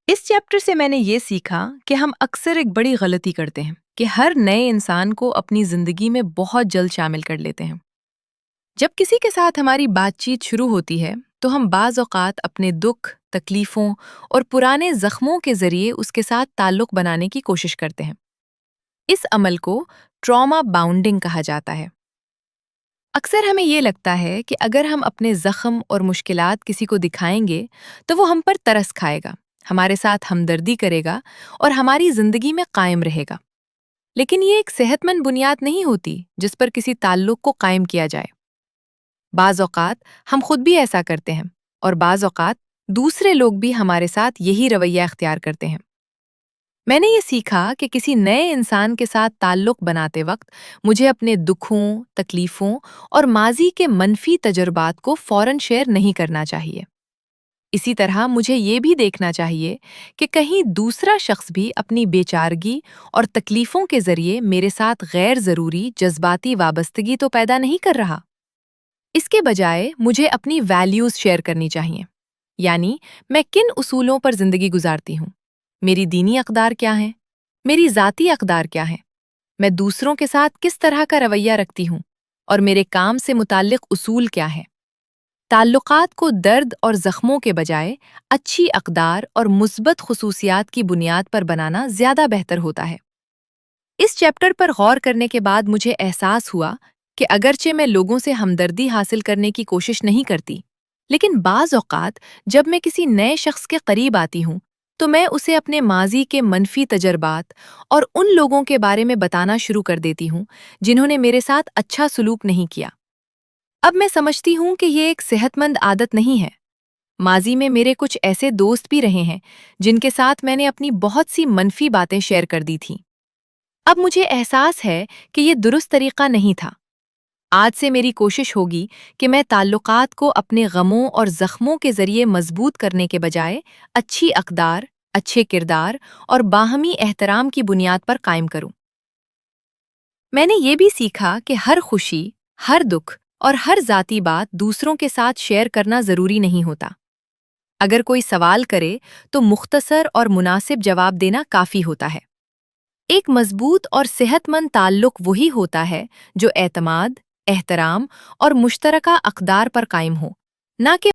اس chapter سے میں نے یہ سیکھا کہ ہم اکثر ایک بڑی غلطی کرتے ہیں کہ ہر نئے انسان کو اپنی زندگی میں بہت جلد شامل کر لیتے ہیں۔ جب کسی کے ساتھ ہماری بات چیت شروع ہوتی ہے تو ہم بعض اوقات اپنے دکھ، تکلیفوں اور پرانے زخموں کے ذریعے اس کے ساتھ تعلق بنانے کی کوشش کرتے ہیں۔ اس عمل کو ٹراما باؤنڈنگ کہا جاتا ہے۔ اکثر ہمیں یہ لگتا ہے کہ اگر ہم اپنے زخم اور مشکلات کسی کو دکھائیں گے تو وہ ہم پر ترس کھائے گا، ہمارے ساتھ ہمدردی کرے گا اور ہماری زندگی میں قائم رہے گا۔ لیکن یہ ایک صحت مند بنیاد نہیں ہوتی جس پر کسی تعلق کو قائم کیا جائے۔ بعض اوقات ہم خود بھی ایسا کرتے ہیں اور بعض اوقات دوسرے لوگ بھی ہمارے ساتھ یہی رویہ اختیار کرتے ہیں۔ میں نے یہ سیکھا کہ کسی نئے انسان کے ساتھ تعلق بناتے وقت مجھے اپنے دکھوں، تکلیفوں اور ماضی کے منفی تجربات کو فوراً شیئر نہیں کرنا چاہیے۔ اسی طرح مجھے یہ بھی دیکھنا چاہیے کہ کہیں دوسرا شخص بھی اپنی بے چارگی اور تکلیفوں کے ذریعے میرے ساتھ غیر ضروری جذباتی وابستگی تو پیدا نہیں کر رہا۔ اس کے بجائے مجھے اپنی ویلیوز شیئر کرنی چاہیے، یعنی میں کن اصولوں پر زندگی گزارتی ہوں، میری دینی اقدار کیا ہیں، میری ذاتی اقدار کیا ہیں، میں دوسروں کے ساتھ کس طرح کا رویہ رکھتی ہوں، اور میرے کام سے متعلق اصول کیا ہیں۔ تعلقات کو درد اور زخموں کے بجائے اچھی اقدار اور مثبت خصوصیات کی بنیاد پر بنانا زیادہ بہتر ہوتا ہے۔ اس چیپٹر پر غور کرنے کے بعد مجھے احساس ہوا کہ اگرچہ میں لوگوں سے ہمدردی حاصل کرنے کی کوشش نہیں کرتی، لیکن بعض اوقات جب میں کسی نئے شخص کے قریب آتی ہوں تو میں اسے اپنے ماضی کے منفی تجربات اور ان لوگوں کے بارے میں بتانا شروع کر دیتی ہوں جنہوں نے میرے ساتھ اچھا سلوک نہیں کیا۔ اب میں سمجھتی ہوں کہ یہ ایک صحت مند عادت نہیں ہے۔ ماضی میں میرے کچھ ایسے دوست بھی رہے ہیں جن کے ساتھ میں نے اپنی بہت سی منفی باتیں شیئر کر دی تھیں۔ اب مجھے احساس ہے کہ یہ درست طریقہ نہیں تھا۔ آج سے میری کوشش ہوگی کہ میں تعلقات کو اپنے غموں اور زخموں کے ذریعے مضبوط کرنے کے بجائے اچھی اقدار، اچھے کردار اور باہمی احترام کی بنیاد پر قائم کروں۔ میں نے یہ بھی سیکھا کہ ہر خوشی، ہر دکھ اور ہر ذاتی بات دوسروں کے ساتھ شیئر کرنا ضروری نہیں ہوتا۔ اگر کوئی سوال کرے تو مختصر اور مناسب جواب دینا کافی ہوتا ہے۔ ایک مضبوط اور صحت مند تعلق وہی ہوتا ہے جو اعتماد، احترام اور مشترکہ اقدار پر قائم ہو، نہ کہ